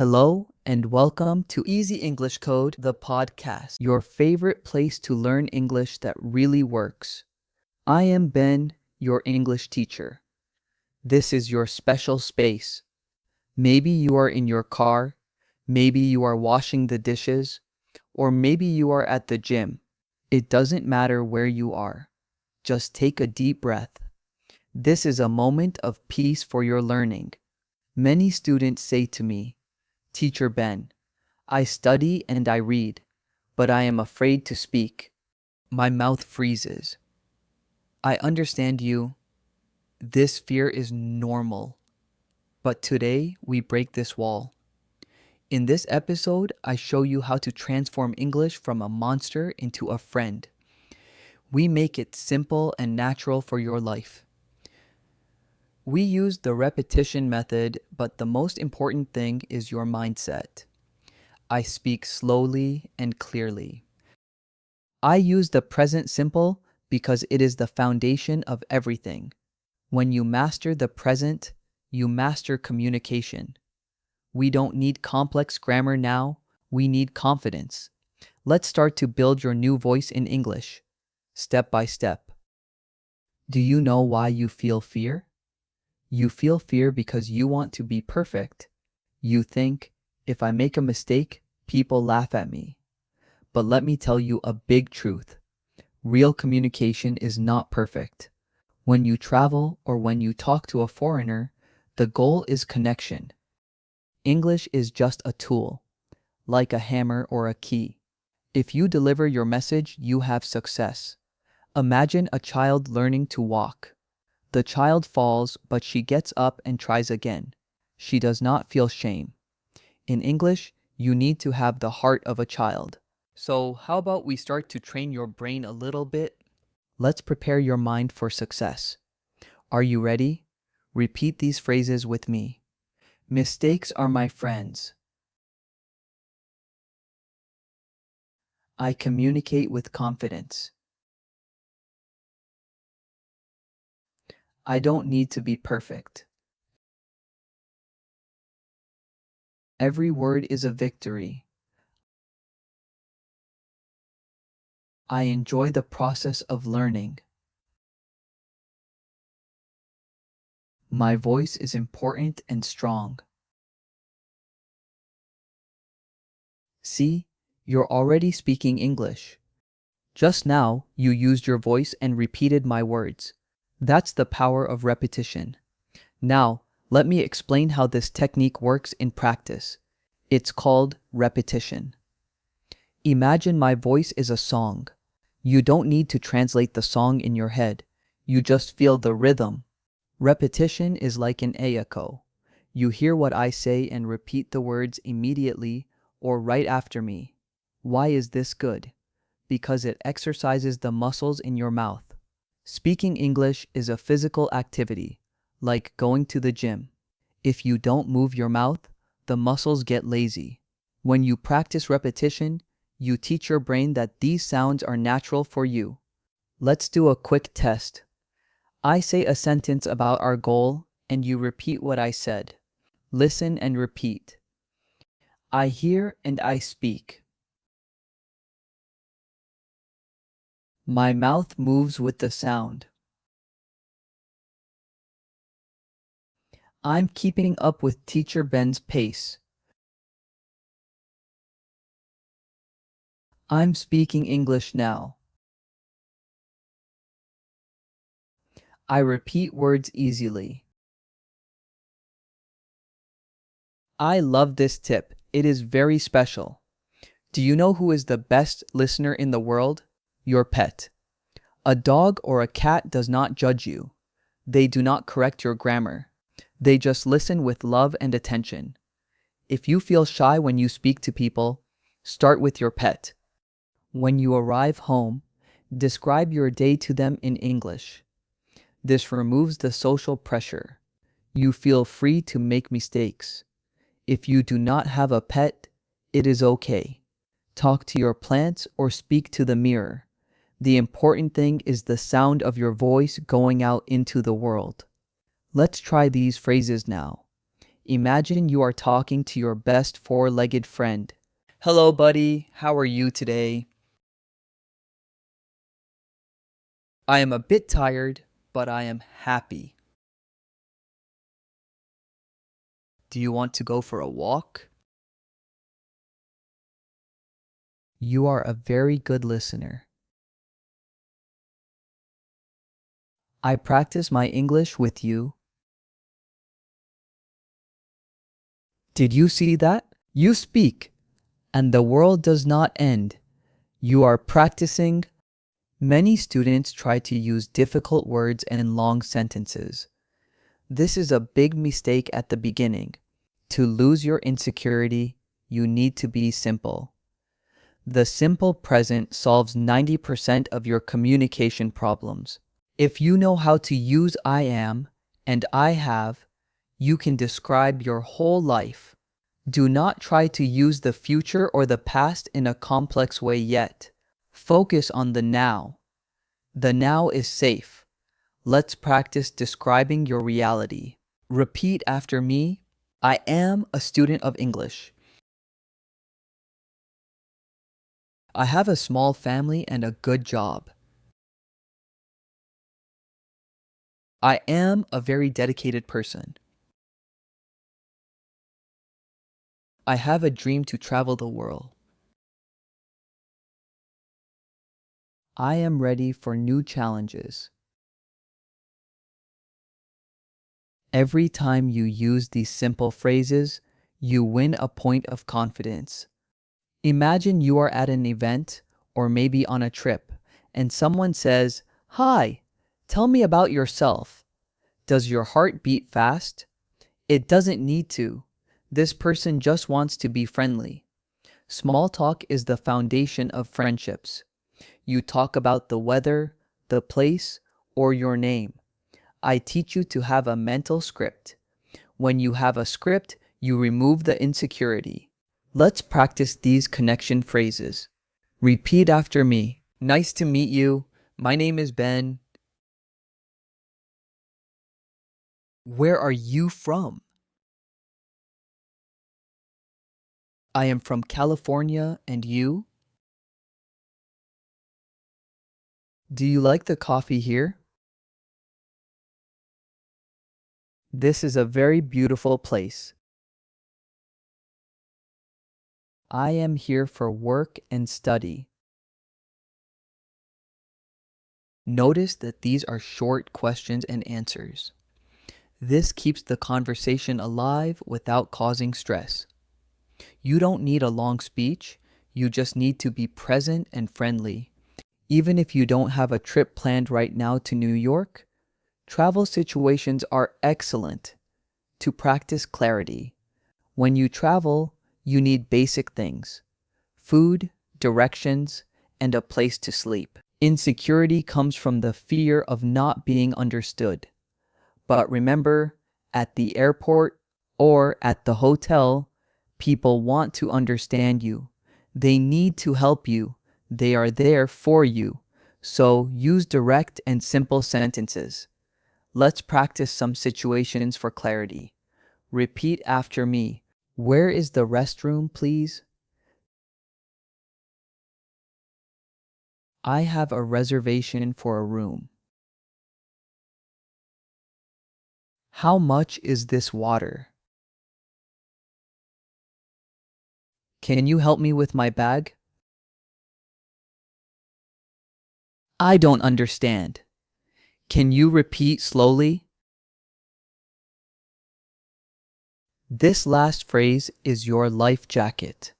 Hello and welcome to Easy English Code, the podcast, your favorite place to learn English that really works. I am Ben, your English teacher. This is your special space. Maybe you are in your car, maybe you are washing the dishes, or maybe you are at the gym. It doesn't matter where you are. Just take a deep breath. This is a moment of peace for your learning. Many students say to me, Teacher Ben, I study and I read, but I am afraid to speak. My mouth freezes. I understand you. This fear is normal. But today we break this wall. In this episode, I show you how to transform English from a monster into a friend. We make it simple and natural for your life. We use the repetition method, but the most important thing is your mindset. I speak slowly and clearly. I use the present simple because it is the foundation of everything. When you master the present, you master communication. We don't need complex grammar now, we need confidence. Let's start to build your new voice in English, step by step. Do you know why you feel fear? You feel fear because you want to be perfect. You think, if I make a mistake, people laugh at me. But let me tell you a big truth. Real communication is not perfect. When you travel or when you talk to a foreigner, the goal is connection. English is just a tool, like a hammer or a key. If you deliver your message, you have success. Imagine a child learning to walk. The child falls, but she gets up and tries again. She does not feel shame. In English, you need to have the heart of a child. So, how about we start to train your brain a little bit? Let's prepare your mind for success. Are you ready? Repeat these phrases with me. Mistakes are my friends. I communicate with confidence. I don't need to be perfect. Every word is a victory. I enjoy the process of learning. My voice is important and strong. See, you're already speaking English. Just now, you used your voice and repeated my words. That's the power of repetition. Now, let me explain how this technique works in practice. It's called repetition. Imagine my voice is a song. You don't need to translate the song in your head. You just feel the rhythm. Repetition is like an echo. You hear what I say and repeat the words immediately or right after me. Why is this good? Because it exercises the muscles in your mouth. Speaking English is a physical activity, like going to the gym. If you don't move your mouth, the muscles get lazy. When you practice repetition, you teach your brain that these sounds are natural for you. Let's do a quick test. I say a sentence about our goal, and you repeat what I said. Listen and repeat. I hear and I speak. My mouth moves with the sound. I'm keeping up with Teacher Ben's pace. I'm speaking English now. I repeat words easily. I love this tip. It is very special. Do you know who is the best listener in the world? Your pet. A dog or a cat does not judge you. They do not correct your grammar. They just listen with love and attention. If you feel shy when you speak to people, start with your pet. When you arrive home, describe your day to them in English. This removes the social pressure. You feel free to make mistakes. If you do not have a pet, it is okay. Talk to your plants or speak to the mirror. The important thing is the sound of your voice going out into the world. Let's try these phrases now. Imagine you are talking to your best four-legged friend. Hello, buddy. How are you today? I am a bit tired, but I am happy. Do you want to go for a walk? You are a very good listener. I practice my English with you. Did you see that? You speak, and the world does not end. You are practicing. Many students try to use difficult words and long sentences. This is a big mistake at the beginning. To lose your insecurity, you need to be simple. The simple present solves 90% of your communication problems. If you know how to use I am and I have, you can describe your whole life. Do not try to use the future or the past in a complex way yet. Focus on the now. The now is safe. Let's practice describing your reality. Repeat after me. I am a student of English. I have a small family and a good job. I am a very dedicated person. I have a dream to travel the world. I am ready for new challenges. Every time you use these simple phrases, you win a point of confidence. Imagine you are at an event or maybe on a trip, and someone says, "Hi, tell me about yourself." Does your heart beat fast? It doesn't need to. This person just wants to be friendly. Small talk is the foundation of friendships. You talk about the weather, the place, or your name. I teach you to have a mental script. When you have a script, you remove the insecurity. Let's practice these connection phrases. Repeat after me. Nice to meet you. My name is Ben. Where are you from? I am from California, and you? Do you like the coffee here? This is a very beautiful place. I am here for work and study. Notice that these are short questions and answers. This keeps the conversation alive without causing stress. You don't need a long speech, you just need to be present and friendly. Even if you don't have a trip planned right now to New York, travel situations are excellent to practice clarity. When you travel, you need basic things: food, directions, and a place to sleep. Insecurity comes from the fear of not being understood. But remember, at the airport or at the hotel, people want to understand you. They need to help you. They are there for you. So use direct and simple sentences. Let's practice some situations for clarity. Repeat after me. Where is the restroom, please? I have a reservation for a room. How much is this water? Can you help me with my bag? I don't understand. Can you repeat slowly? This last phrase is your life jacket.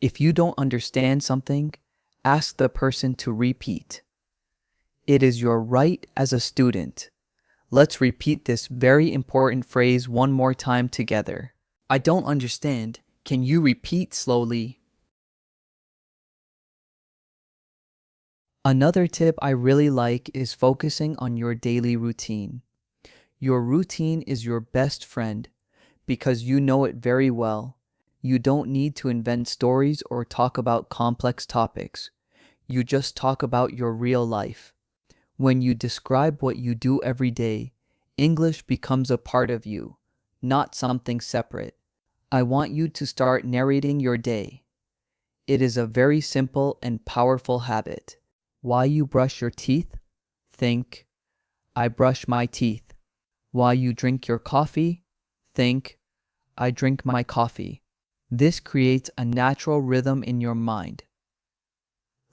If you don't understand something, ask the person to repeat. It is your right as a student. Let's repeat this very important phrase one more time together. I don't understand. Can you repeat slowly? Another tip I really like is focusing on your daily routine. Your routine is your best friend because you know it very well. You don't need to invent stories or talk about complex topics. You just talk about your real life. When you describe what you do every day, English becomes a part of you, not something separate. I want you to start narrating your day. It is a very simple and powerful habit. While you brush your teeth, think, I brush my teeth. While you drink your coffee, think, I drink my coffee. This creates a natural rhythm in your mind.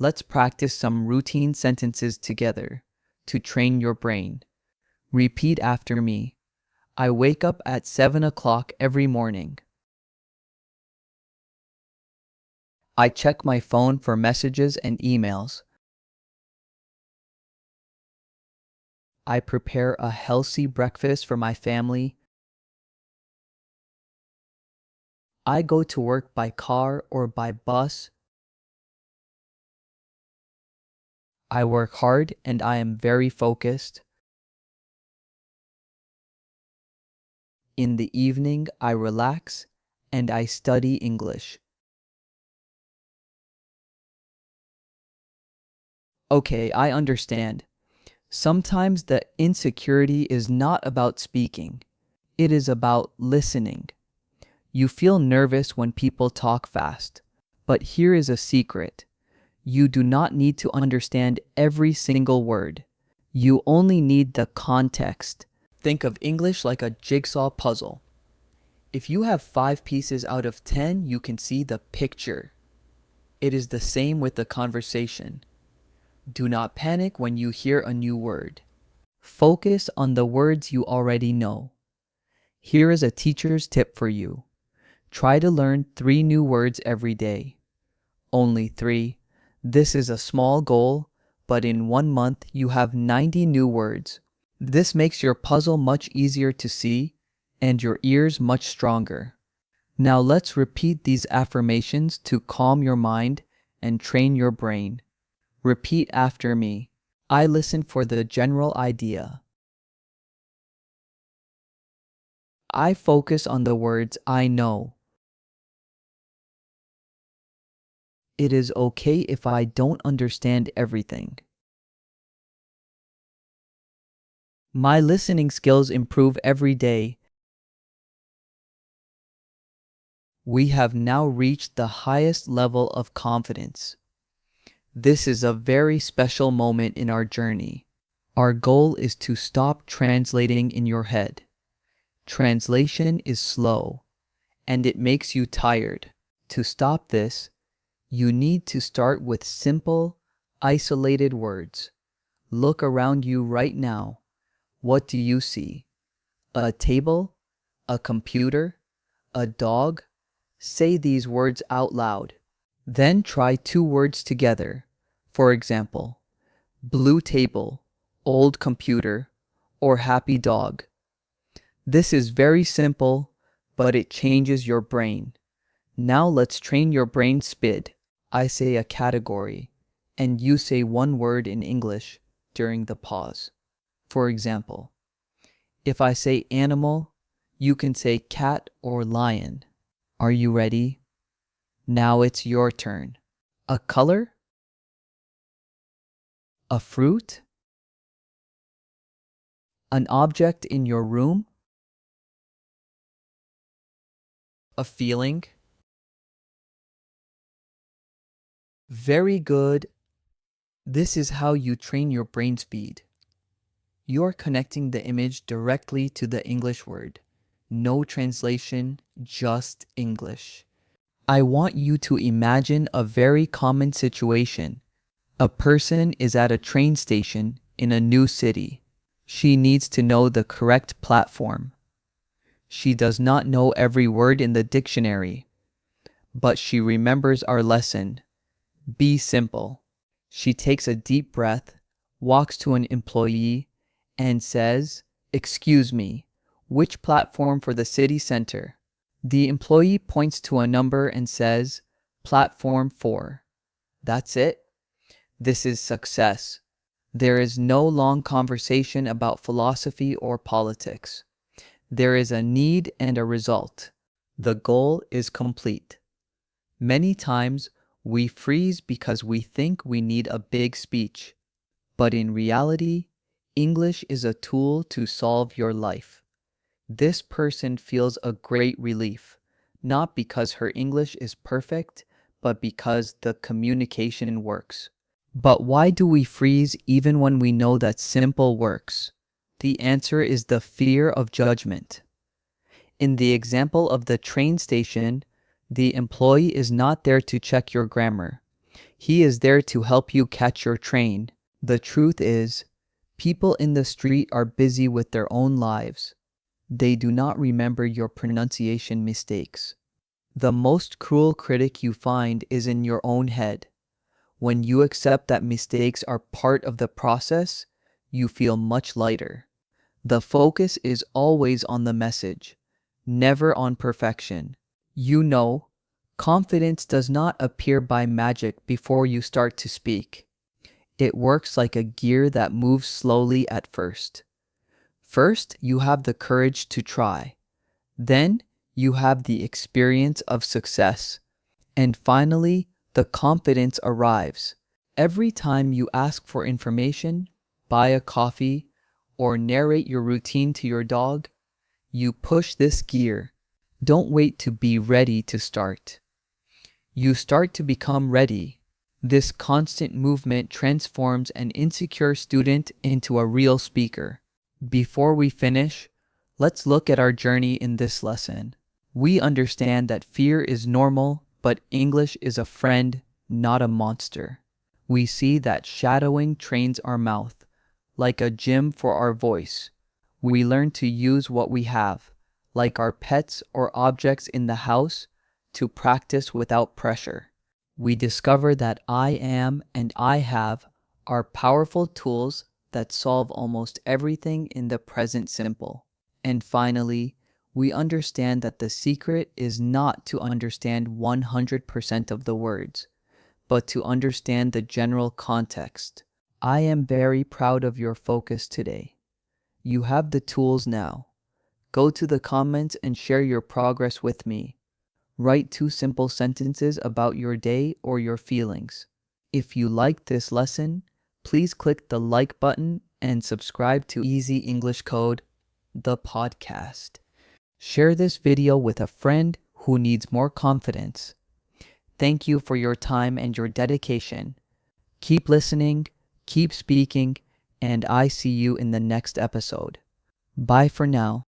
Let's practice some routine sentences together to train your brain. Repeat after me. I wake up at 7 o'clock every morning. I check my phone for messages and emails. I prepare a healthy breakfast for my family. I go to work by car or by bus. I work hard and I am very focused. In the evening, I relax and I study English. Okay, I understand. Sometimes the insecurity is not about speaking. It is about listening. You feel nervous when people talk fast. But here is a secret. You do not need to understand every single word. You only need the context. Think of English like a jigsaw puzzle. If you have 5 pieces out of 10, you can see the picture. It is the same with the conversation. Do not panic when you hear a new word. Focus on the words you already know. Here is a teacher's tip for you. Try to learn 3 new words every day. Only 3. This is a small goal, but in 1 month you have 90 new words. This makes your puzzle much easier to see and your ears much stronger. Now let's repeat these affirmations to calm your mind and train your brain. Repeat after me. I listen for the general idea. I focus on the words I know. It is okay if I don't understand everything. My listening skills improve every day. We have now reached the highest level of confidence. This is a very special moment in our journey. Our goal is to stop translating in your head. Translation is slow, and it makes you tired. To stop this, you need to start with simple, isolated words. Look around you right now. What do you see? A table? A computer? A dog? Say these words out loud. Then try 2 words together. For example, blue table, old computer, or happy dog. This is very simple, but it changes your brain. Now let's train your brain speed. I say a category, and you say 1 word in English during the pause. For example, if I say animal, you can say cat or lion. Are you ready? Now it's your turn. A color? A fruit? An object in your room? A feeling? Very good. This is how you train your brain speed. You're connecting the image directly to the English word. No translation, just English. I want you to imagine a very common situation. A person is at a train station in a new city. She needs to know the correct platform. She does not know every word in the dictionary, but she remembers our lesson. Be simple. She takes a deep breath, walks to an employee, and says, "Excuse me, which platform for the city center?" The employee points to a number and says, "Platform 4." That's it. This is success. There is no long conversation about philosophy or politics. There is a need and a result. The goal is complete. Many times, we freeze because we think we need a big speech. But in reality, English is a tool to solve your life. This person feels a great relief, not because her English is perfect, but because the communication works. But why do we freeze even when we know that simple works? The answer is the fear of judgment. In the example of the train station, the employee is not there to check your grammar. He is there to help you catch your train. The truth is, people in the street are busy with their own lives. They do not remember your pronunciation mistakes. The most cruel critic you find is in your own head. When you accept that mistakes are part of the process, you feel much lighter. The focus is always on the message, never on perfection. You know, confidence does not appear by magic before you start to speak. It works like a gear that moves slowly at first. First, you have the courage to try. Then, you have the experience of success. And finally, the confidence arrives. Every time you ask for information, buy a coffee, or narrate your routine to your dog, you push this gear. Don't wait to be ready to start. You start to become ready. This constant movement transforms an insecure student into a real speaker. Before we finish, let's look at our journey in this lesson. We understand that fear is normal, but English is a friend, not a monster. We see that shadowing trains our mouth, like a gym for our voice. We learn to use what we have, like our pets or objects in the house, to practice without pressure. We discover that I am and I have are powerful tools that solve almost everything in the present simple. And finally, we understand that the secret is not to understand 100% of the words, but to understand the general context. I am very proud of your focus today. You have the tools now. Go to the comments and share your progress with me. Write 2 simple sentences about your day or your feelings. If you liked this lesson, please click the like button and subscribe to Easy English Code, the podcast. Share this video with a friend who needs more confidence. Thank you for your time and your dedication. Keep listening, keep speaking, and I see you in the next episode. Bye for now.